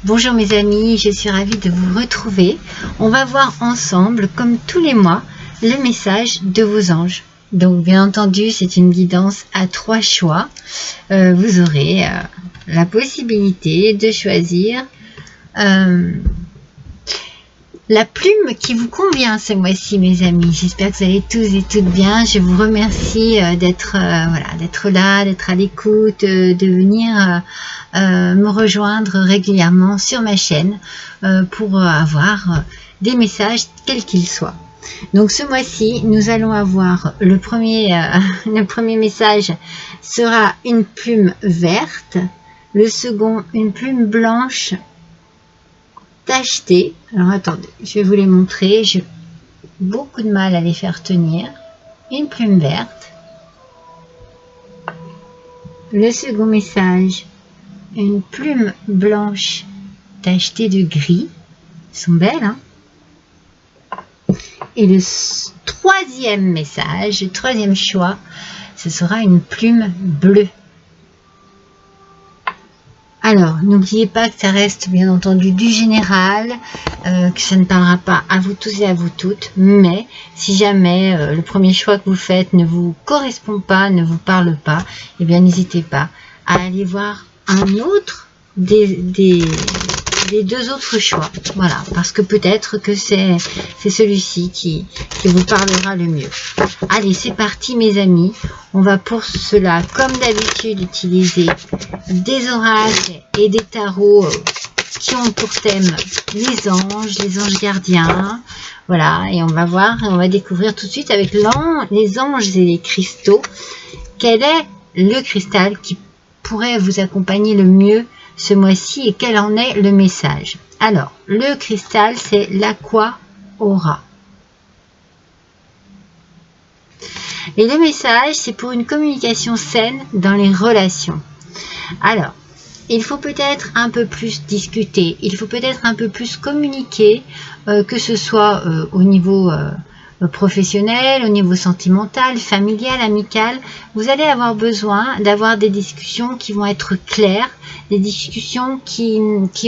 Bonjour mes amis, je suis ravie de vous retrouver. On va voir ensemble, comme tous les mois, le message de vos anges. Donc bien entendu, c'est une guidance à 3 choix. Vous aurez la possibilité de choisir la plume qui vous convient ce mois-ci, mes amis. J'espère que vous allez tous et toutes bien. Je vous remercie d'être là, d'être à l'écoute, de venir me rejoindre régulièrement sur ma chaîne pour avoir des messages quels qu'ils soient. Donc ce mois-ci, nous allons avoir le premier message sera une plume verte, le second une plume blanche tachetée. Alors attendez, je vais vous les montrer, j'ai beaucoup de mal à les faire tenir. Une plume verte, le second message, une plume blanche tachetée de gris, ils sont belles, hein? Et le troisième message, le troisième choix, ce sera une plume bleue. Alors, n'oubliez pas que ça reste bien entendu du général, que ça ne parlera pas à vous tous et à vous toutes, mais si jamais le premier choix que vous faites ne vous correspond pas, ne vous parle pas, eh bien n'hésitez pas à aller voir un autre des deux autres choix. Voilà, parce que peut-être que c'est celui-ci qui vous parlera le mieux. Allez, c'est parti mes amis. On va pour cela, comme d'habitude, utiliser des oracles et des tarots qui ont pour thème les anges gardiens. Voilà, et on va voir, on va découvrir tout de suite avec les anges et les cristaux, quel est le cristal qui pourrait vous accompagner le mieux ce mois-ci et quel en est le message. Alors, le cristal, c'est l'Aqua Aura. Et le message, c'est pour une communication saine dans les relations. Alors, il faut peut-être un peu plus discuter, il faut peut-être un peu plus communiquer, que ce soit au niveau professionnel, au niveau sentimental, familial, amical. Vous allez avoir besoin d'avoir des discussions qui vont être claires, des discussions qui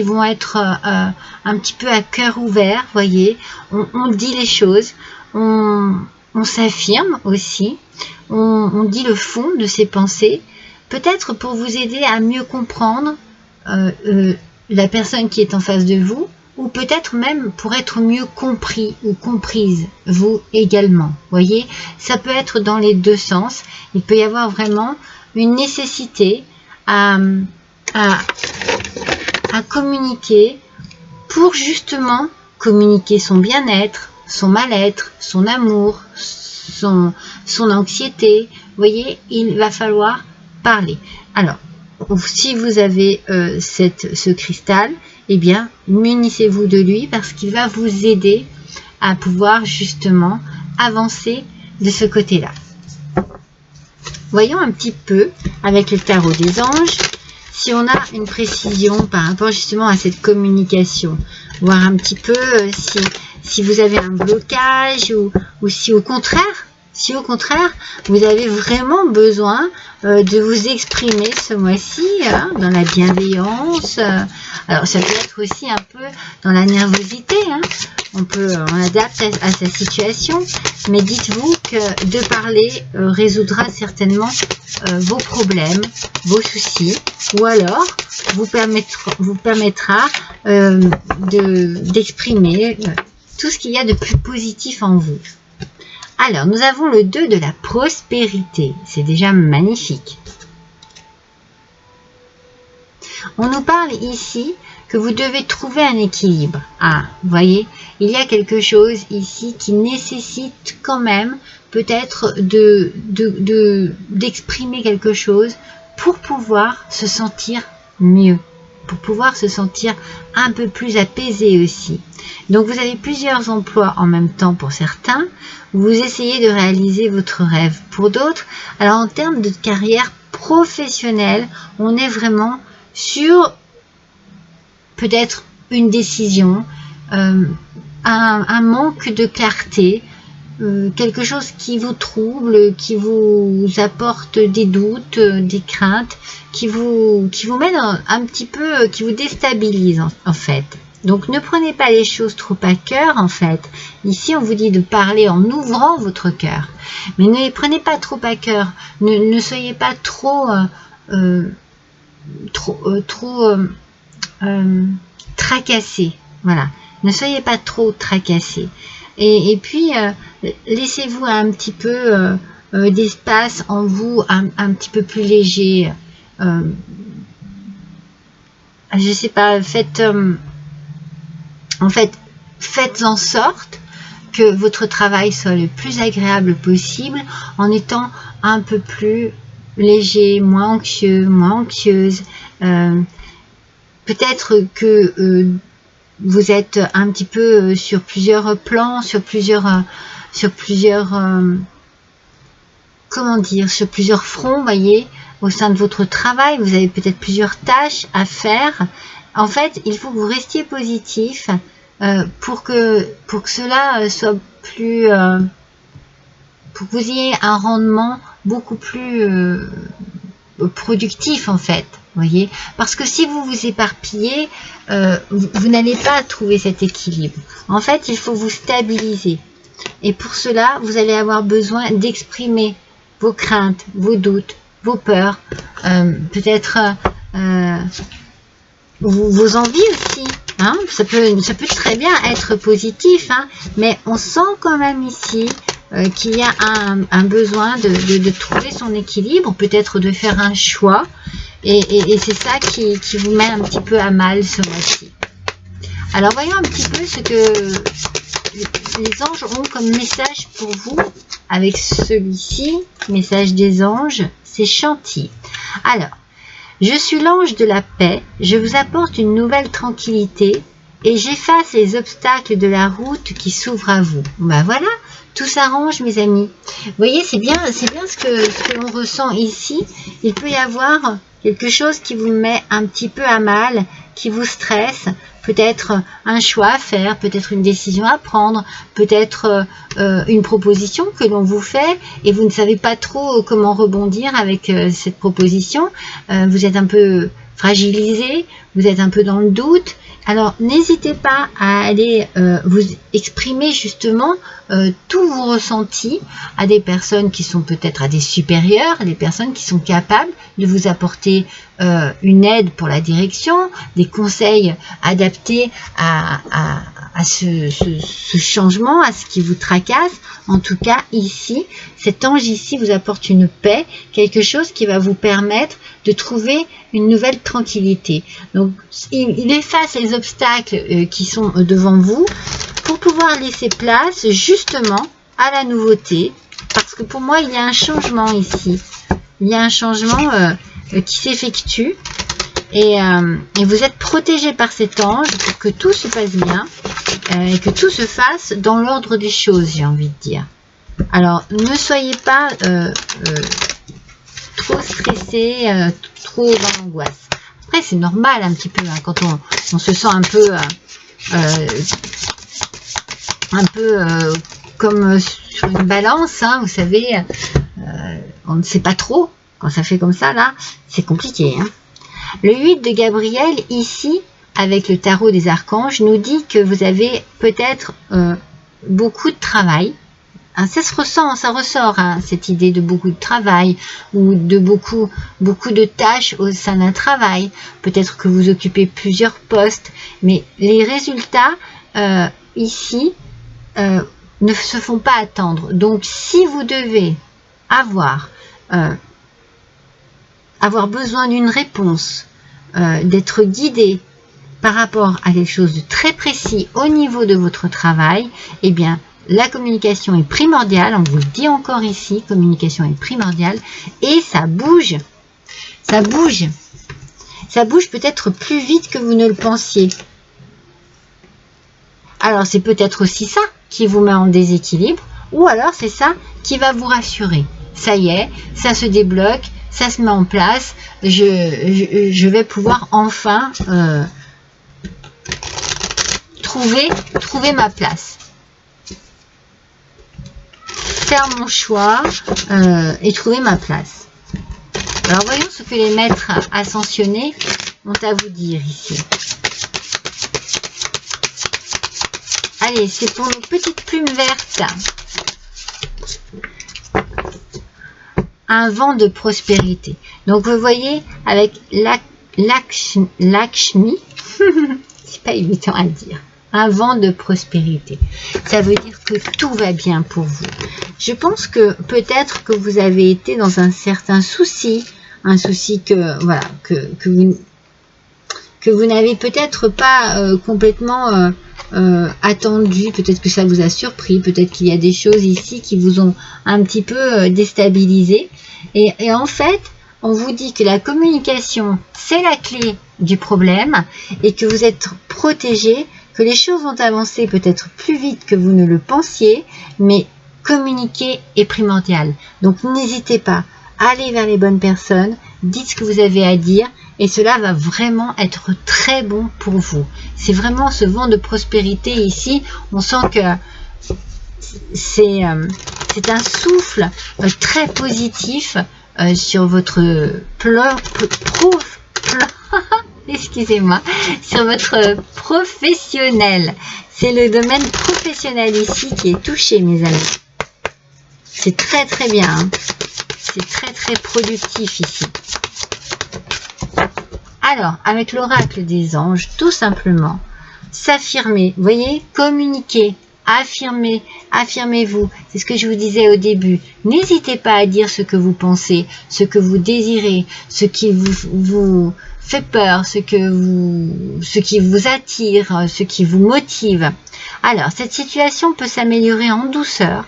vont être un petit peu à cœur ouvert, voyez. On dit les choses, on s'affirme aussi, on dit le fond de ses pensées, peut-être pour vous aider à mieux comprendre la personne qui est en face de vous, ou peut-être même pour être mieux compris ou comprise, vous également. Voyez, ça peut être dans les deux sens. Il peut y avoir vraiment une nécessité à communiquer pour justement communiquer son bien-être, son mal-être, son amour, son anxiété. Vous voyez, il va falloir parler. Alors, si vous avez ce cristal, eh bien, munissez-vous de lui parce qu'il va vous aider à pouvoir justement avancer de ce côté-là. Voyons un petit peu avec le tarot des anges si on a une précision par rapport justement à cette communication. Voir un petit peu si vous avez un blocage ou si au contraire, vous avez vraiment besoin de vous exprimer ce mois-ci dans la bienveillance. Alors, ça peut être aussi un peu dans la nervosité. On adapte à sa situation. Mais dites-vous que de parler résoudra certainement vos problèmes, vos soucis. Ou alors, vous permettra d'exprimer tout ce qu'il y a de plus positif en vous. Alors, nous avons le 2 de la prospérité. C'est déjà magnifique. On nous parle ici que vous devez trouver un équilibre. Ah, vous voyez, il y a quelque chose ici qui nécessite quand même peut-être d'exprimer quelque chose pour pouvoir se sentir mieux, pour pouvoir se sentir un peu plus apaisé aussi. Donc vous avez plusieurs emplois en même temps pour certains, vous essayez de réaliser votre rêve pour d'autres. Alors en termes de carrière professionnelle, on est vraiment sur peut-être une décision, un manque de clarté, quelque chose qui vous trouble, qui vous apporte des doutes, des craintes, qui vous mène un petit peu, qui vous déstabilise en fait. Donc ne prenez pas les choses trop à cœur en fait. Ici on vous dit de parler en ouvrant votre cœur. Mais ne les prenez pas trop à cœur. Ne soyez pas trop tracassé. Voilà. Ne soyez pas trop tracassé. Et puis, laissez-vous un petit peu d'espace en vous, un petit peu plus léger. Je sais pas, faites en sorte que votre travail soit le plus agréable possible en étant un peu plus léger, moins anxieux, moins anxieuse. Peut-être que vous êtes un petit peu sur plusieurs plans, sur plusieurs comment dire, sur plusieurs fronts, voyez, au sein de votre travail. Vous avez peut-être plusieurs tâches à faire. En fait, il faut que vous restiez positif pour que cela soit plus, pour que vous ayez un rendement beaucoup plus productif en fait. Voyez, parce que si vous vous éparpillez, vous n'allez pas trouver cet équilibre. En fait, il faut vous stabiliser. Et pour cela, vous allez avoir besoin d'exprimer vos craintes, vos doutes, vos peurs, peut-être vos envies aussi. Hein, ça peut très bien être positif, hein, mais on sent quand même ici qu'il y a un besoin de trouver son équilibre, peut-être de faire un choix. Et c'est ça qui vous met un petit peu à mal ce mois-ci. Alors voyons un petit peu ce que les anges ont comme message pour vous avec celui-ci. Message des anges, c'est Chantilly. Alors, je suis l'ange de la paix, je vous apporte une nouvelle tranquillité et j'efface les obstacles de la route qui s'ouvre à vous. Ben voilà, tout s'arrange mes amis. Vous voyez, c'est bien ce que l'on ressent ici. Il peut y avoir quelque chose qui vous met un petit peu à mal, qui vous stresse, peut-être un choix à faire, peut-être une décision à prendre, peut-être une proposition que l'on vous fait et vous ne savez pas trop comment rebondir avec cette proposition. Vous êtes un peu fragilisé, vous êtes un peu dans le doute. Alors, n'hésitez pas à aller vous exprimer justement tous vos ressentis à des personnes qui sont peut-être à des supérieurs, à des personnes qui sont capables de vous apporter une aide pour la direction, des conseils adaptés à ce changement, à ce qui vous tracasse. En tout cas, ici, cet ange ici vous apporte une paix, quelque chose qui va vous permettre de trouver une nouvelle tranquillité. Donc, il efface les obstacles qui sont devant vous pour pouvoir laisser place justement à la nouveauté. Parce que pour moi, il y a un changement ici. Il y a un changement qui s'effectue. Et vous êtes protégé par cet ange pour que tout se passe bien et que tout se fasse dans l'ordre des choses, j'ai envie de dire. Alors, ne soyez pas trop stressé, trop dans l'angoisse. Après, c'est normal un petit peu, hein, quand on se sent un peu comme sur une balance, hein, vous savez, on ne sait pas trop, quand ça fait comme ça, là, c'est compliqué. Hein. Le 8 de Gabriel, ici, avec le tarot des archanges, nous dit que vous avez peut-être beaucoup de travail. Hein, ça se ressent, ça ressort, hein, cette idée de beaucoup de travail ou de beaucoup de tâches au sein d'un travail. Peut-être que vous occupez plusieurs postes, mais les résultats ici ne se font pas attendre. Donc, si vous devez avoir besoin d'une réponse, d'être guidé par rapport à quelque chose de très précis au niveau de votre travail, eh bien, la communication est primordiale, on vous le dit encore ici, communication est primordiale, et ça bouge. Ça bouge. Ça bouge peut-être plus vite que vous ne le pensiez. Alors, c'est peut-être aussi ça qui vous met en déséquilibre, ou alors c'est ça qui va vous rassurer. Ça y est, ça se débloque, ça se met en place, je vais pouvoir enfin trouver ma place. faire mon choix et trouver ma place. Alors voyons ce que les maîtres ascensionnés ont à vous dire ici. Allez, c'est pour nos petites plumes vertes. Un vent de prospérité. Donc vous voyez, avec Lakshmi, c'est pas évident à dire. Un vent de prospérité. Ça veut dire que tout va bien pour vous. Je pense que peut-être que vous avez été dans un certain souci, un souci que voilà que vous n'avez peut-être pas complètement attendu. Peut-être que ça vous a surpris. Peut-être qu'il y a des choses ici qui vous ont un petit peu déstabilisé. Et en fait, on vous dit que la communication, c'est la clé du problème et que vous êtes protégé, que les choses vont avancer peut-être plus vite que vous ne le pensiez, mais communiquer est primordial. Donc n'hésitez pas, allez vers les bonnes personnes, dites ce que vous avez à dire et cela va vraiment être très bon pour vous. C'est vraiment ce vent de prospérité ici, on sent que c'est un souffle très positif sur votre excusez-moi, sur votre professionnel. C'est le domaine professionnel ici qui est touché, mes amis. C'est très très bien. Hein. C'est très très productif ici. Alors, avec l'oracle des anges, tout simplement, s'affirmer. Vous voyez, communiquer. Affirmez, affirmez-vous. C'est ce que je vous disais au début. N'hésitez pas à dire ce que vous pensez, ce que vous désirez, ce qui vous fait peur, ce qui vous attire, ce qui vous motive. Alors, cette situation peut s'améliorer en douceur,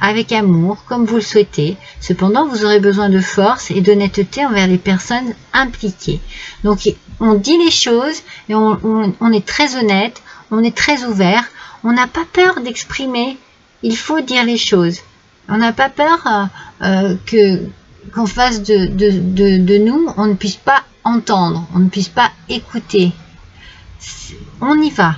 avec amour, comme vous le souhaitez. Cependant, vous aurez besoin de force et d'honnêteté envers les personnes impliquées. Donc, on dit les choses et on est très honnête, on est très ouvert. On n'a pas peur d'exprimer, il faut dire les choses. On n'a pas peur qu'en face de nous, on ne puisse pas entendre, on ne puisse pas écouter. On y va.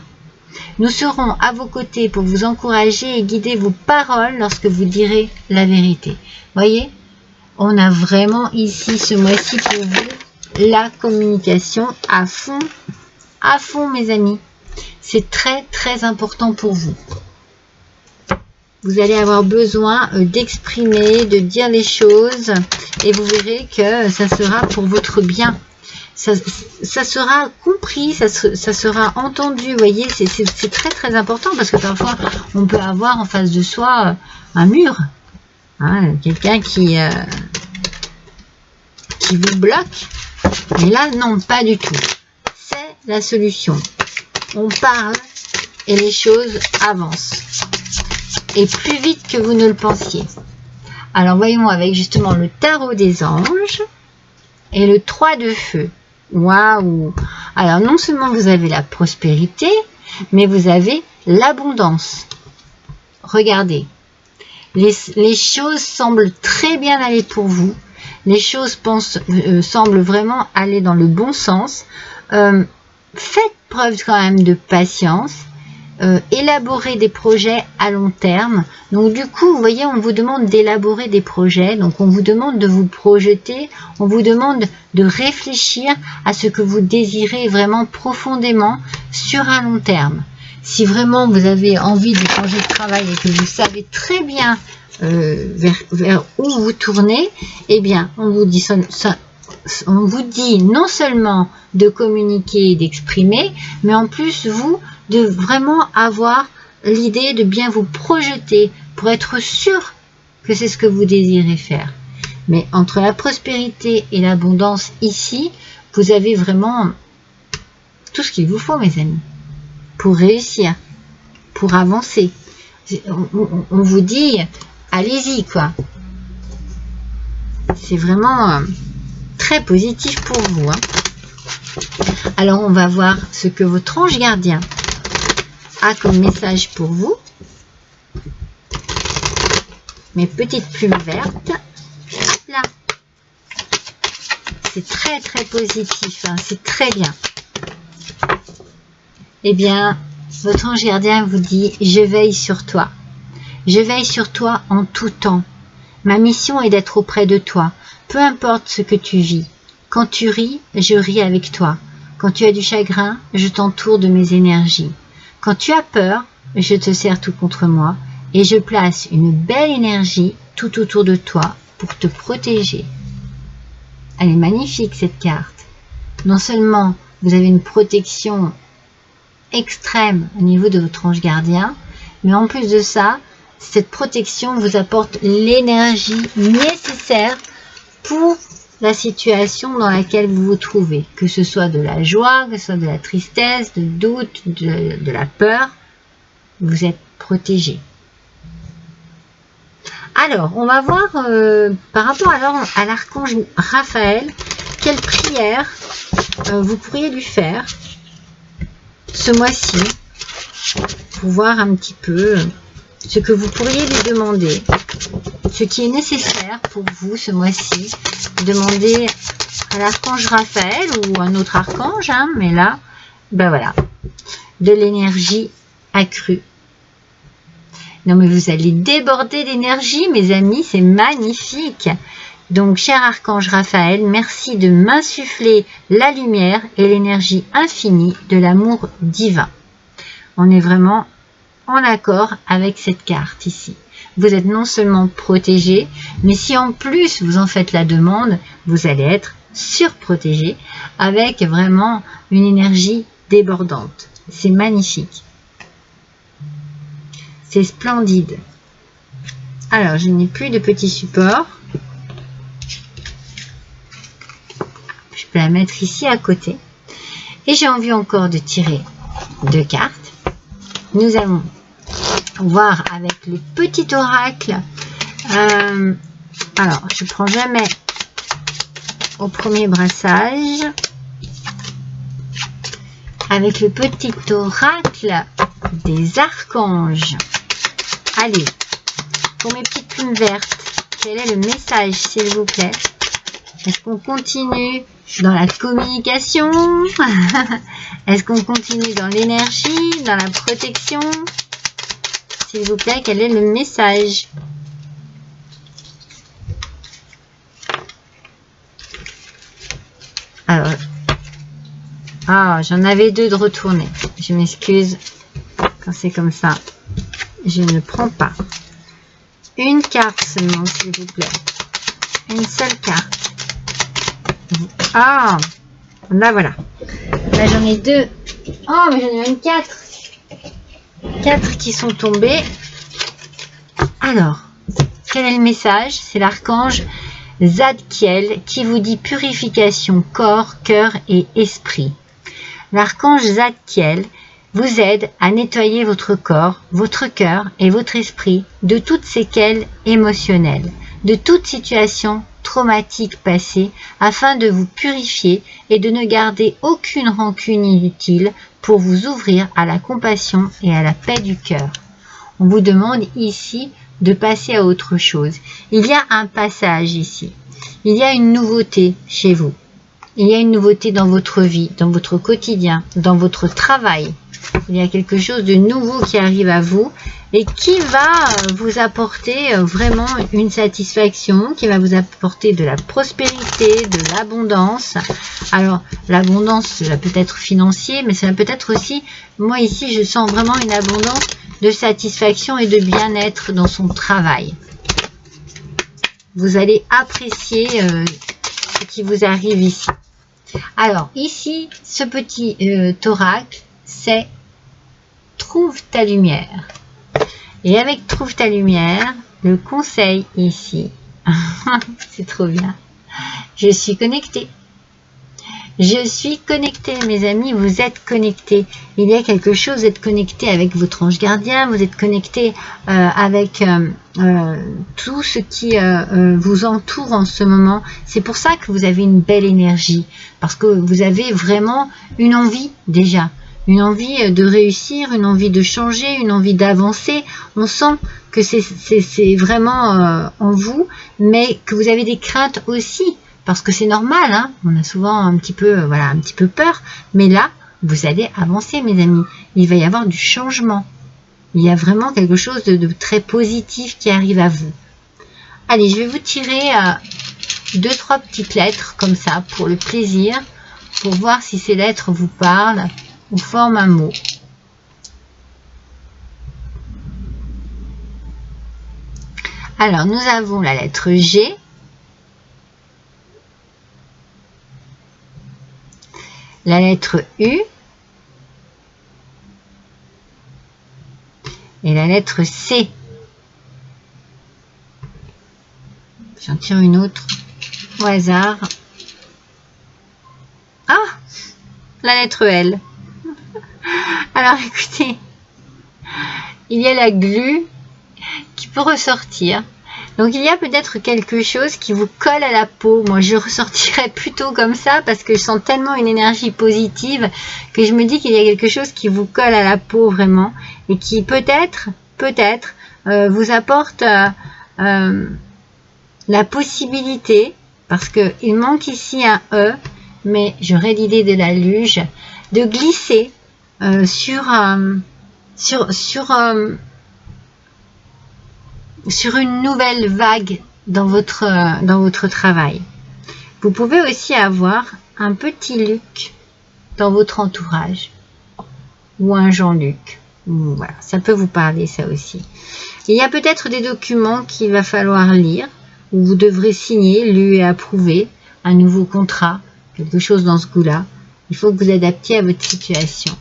Nous serons à vos côtés pour vous encourager et guider vos paroles lorsque vous direz la vérité. Voyez, on a vraiment ici ce mois-ci pour vous la communication à fond mes amis. C'est très très important pour vous. Vous allez avoir besoin d'exprimer, de dire les choses et vous verrez que ça sera pour votre bien. Ça sera compris, ça sera entendu. Vous voyez, c'est très très important parce que parfois on peut avoir en face de soi un mur. Hein, quelqu'un qui vous bloque. Mais là, non, pas du tout. C'est la solution. On parle et les choses avancent. Et plus vite que vous ne le pensiez. Alors voyons avec justement le tarot des anges et le 3 de feu. Waouh! Alors non seulement vous avez la prospérité, mais vous avez l'abondance. Regardez. Les choses semblent très bien aller pour vous. Les choses semblent vraiment aller dans le bon sens. Faites preuve quand même de patience, élaborer des projets à long terme. Donc du coup, vous voyez, on vous demande d'élaborer des projets, donc on vous demande de vous projeter, on vous demande de réfléchir à ce que vous désirez vraiment profondément sur un long terme. Si vraiment vous avez envie de changer de travail et que vous savez très bien vers où vous tournez, eh bien, on vous dit non seulement de communiquer et d'exprimer, mais en plus, vous, de vraiment avoir l'idée de bien vous projeter pour être sûr que c'est ce que vous désirez faire. Mais entre la prospérité et l'abondance ici, vous avez vraiment tout ce qu'il vous faut, mes amis, pour réussir, pour avancer. On vous dit, allez-y, quoi. C'est vraiment très positif pour vous. Hein. Alors, on va voir ce que votre ange gardien a comme message pour vous. Mes petites plumes vertes. Là. C'est très, très positif. Hein. C'est très bien. Eh bien, votre ange gardien vous dit, je veille sur toi. Je veille sur toi en tout temps. Ma mission est d'être auprès de toi, peu importe ce que tu vis. Quand tu ris, je ris avec toi. Quand tu as du chagrin, je t'entoure de mes énergies. Quand tu as peur, je te serre tout contre moi et je place une belle énergie tout autour de toi pour te protéger. Elle est magnifique cette carte. Non seulement vous avez une protection extrême au niveau de votre ange gardien, mais en plus de ça, cette protection vous apporte l'énergie nécessaire pour la situation dans laquelle vous vous trouvez, que ce soit de la joie, que ce soit de la tristesse, du doute, de la peur, vous êtes protégé. Alors, on va voir par rapport à l'archange Raphaël, quelle prière vous pourriez lui faire ce mois-ci pour voir un petit peu ce que vous pourriez lui demander, ce qui est nécessaire pour vous ce mois-ci. Demandez à l'archange Raphaël ou un autre archange, hein, mais là, ben voilà, de l'énergie accrue. Non mais vous allez déborder d'énergie, mes amis, c'est magnifique. Donc, cher archange Raphaël, merci de m'insuffler la lumière et l'énergie infinie de l'amour divin. On est vraiment en accord avec cette carte ici. Vous êtes non seulement protégé, mais si en plus vous en faites la demande, vous allez être surprotégé avec vraiment une énergie débordante. C'est magnifique. C'est splendide. Alors, je n'ai plus de petits supports. Je peux la mettre ici à côté. Et j'ai envie encore de tirer 2 cartes. Nous allons voir avec le petit oracle. Alors, je ne prends jamais au premier brassage. Avec le petit oracle des archanges. Allez, pour mes petites plumes vertes, quel est le message, s'il vous plaît? Est-ce qu'on continue dans la communication? Est-ce qu'on continue dans l'énergie, dans la protection? S'il vous plaît, quel est le message? Alors, j'en avais 2 de retourner. Je m'excuse quand c'est comme ça. Je ne prends pas. Une carte seulement, s'il vous plaît. Une seule carte. Ah, là voilà. Là j'en ai 2. Oh, mais j'en ai même 4. 4 qui sont tombés. Alors, quel est le message? C'est l'archange Zadkiel qui vous dit purification corps, cœur et esprit. L'archange Zadkiel vous aide à nettoyer votre corps, votre cœur et votre esprit de toutes séquelles émotionnelles, de toute situation traumatique passée, afin de vous purifier et de ne garder aucune rancune inutile pour vous ouvrir à la compassion et à la paix du cœur. On vous demande ici de passer à autre chose. Il y a un passage ici. Il y a une nouveauté chez vous. Il y a une nouveauté dans votre vie, dans votre quotidien, dans votre travail. Il y a quelque chose de nouveau qui arrive à vous et qui va vous apporter vraiment une satisfaction, qui va vous apporter de la prospérité, de l'abondance. Alors, l'abondance, cela peut être financier, mais cela peut être aussi, moi ici, je sens vraiment une abondance de satisfaction et de bien-être dans son travail. Vous allez apprécier ce qui vous arrive ici. Alors, ici, ce petit oracle, c'est trouve ta lumière. Et avec trouve ta lumière, le conseil ici, c'est trop bien. Je suis connectée. Je suis connectée, mes amis, vous êtes connectés. Il y a quelque chose, vous êtes connecté avec votre ange gardien, vous êtes connecté avec tout ce qui vous entoure en ce moment. C'est pour ça que vous avez une belle énergie, parce que vous avez vraiment une envie déjà. Une envie de réussir, une envie de changer, une envie d'avancer. On sent que c'est vraiment en vous, mais que vous avez des craintes aussi. Parce que c'est normal, hein, on a souvent un petit peu peur. Mais là, vous allez avancer, mes amis. Il va y avoir du changement. il y a vraiment quelque chose de très positif qui arrive à vous. Allez, je vais vous tirer 2-3 petites lettres comme ça pour le plaisir, pour voir si ces lettres vous parlent ou forment un mot. Alors, nous avons la lettre G, la lettre U et la lettre C. J'en tire une autre au hasard. Ah, la lettre L. Alors écoutez, il y a la glu qui peut ressortir. Donc il y a peut-être quelque chose qui vous colle à la peau. Moi je ressortirais plutôt comme ça parce que je sens tellement une énergie positive que je me dis qu'il y a quelque chose qui vous colle à la peau vraiment et qui peut-être vous apporte la possibilité, parce qu'il manque ici un E, mais j'aurais l'idée de la luge, de glisser sur une nouvelle vague dans votre travail. Vous pouvez aussi avoir un petit Luc dans votre entourage, ou un Jean-Luc. Voilà, ça peut vous parler ça aussi. Il y a peut-être des documents qu'il va falloir lire, où vous devrez signer, lu et approuver un nouveau contrat, quelque chose dans ce goût-là. Il faut que vous adaptiez à votre situation.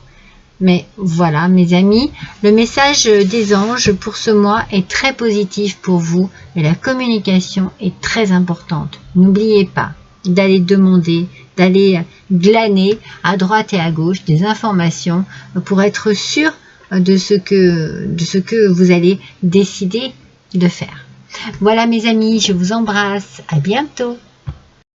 Mais voilà, mes amis, le message des anges pour ce mois est très positif pour vous et la communication est très importante. N'oubliez pas d'aller demander, d'aller glaner à droite et à gauche des informations pour être sûr de ce que vous allez décider de faire. Voilà mes amis, je vous embrasse, à bientôt.